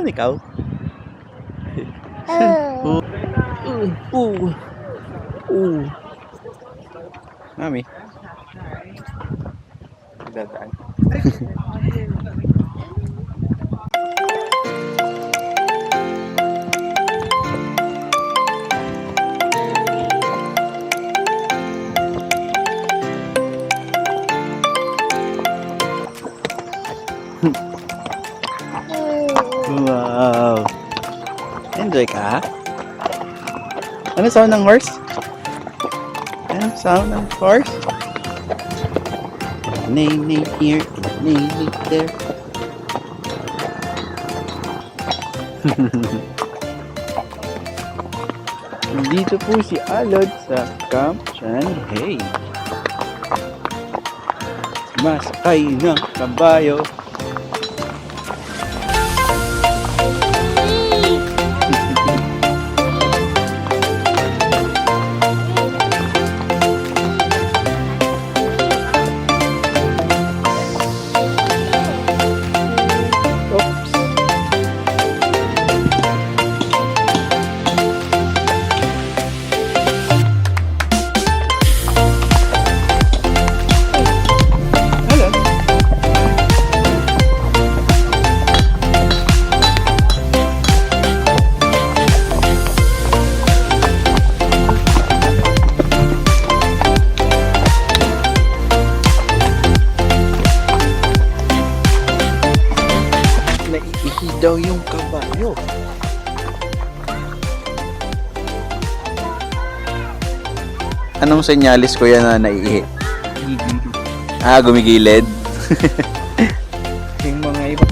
Saan ikaw? Mami. Dadaan. Wow. Enjoy ka? Ano sound ng horse? Ano sound ng horse? Neigh, neigh here, neigh, neigh there. Dito po si Alod sa Camp Chanhae. Masakay ng kabayo. Naiihi daw yung kabayo. Anong senyalis ko yan na naiihi? Gumigilid. Yung mga iba.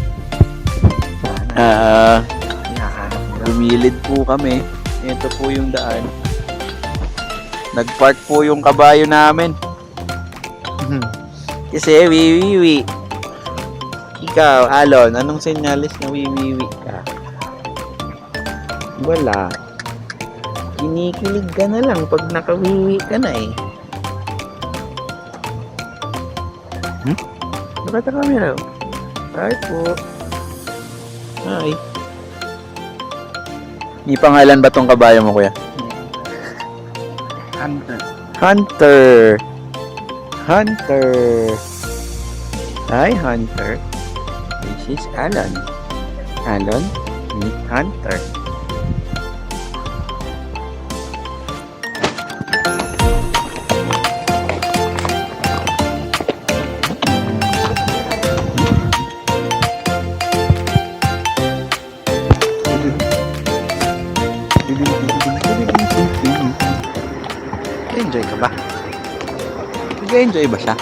Gumilid po kami. Ito po yung daan. Nagpark po yung kabayo namin. Kasi wiwiwi. Ikaw, Alon, anong senyalis na wiwiwi ka? Wala. Kinikilig ka na lang pag nakawiwi ka na eh. Bakit ang camera? Hi po. Hi. May pangalan ba tong kabayo mo, kuya? Hunter. Hunter. Hunter. Hi, Hunter. This is Alon. Alon, meet Hunter. Enjoy ka ba? Nag-enjoy ba siya?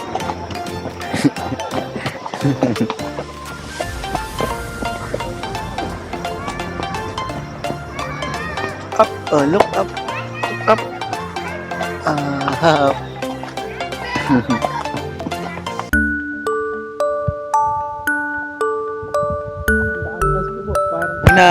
Up, oh, look up. Look up. Up. Na.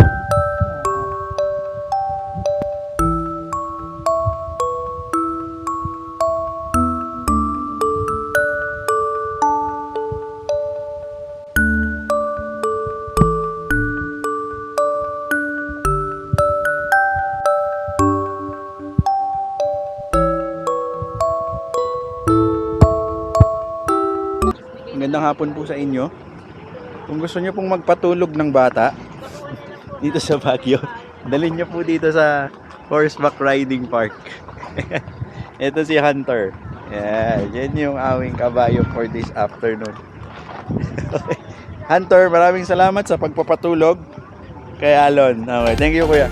Magandang hapon po sa inyo. Kung gusto nyo pong magpatulog ng bata dito sa Baguio, dalhin nyo po dito sa horseback riding park. Ito si Hunter. Yeah, yan yung aming kabayo for this afternoon. Hunter, maraming salamat sa pagpapatulog kay Alon. Okay, thank you kuya.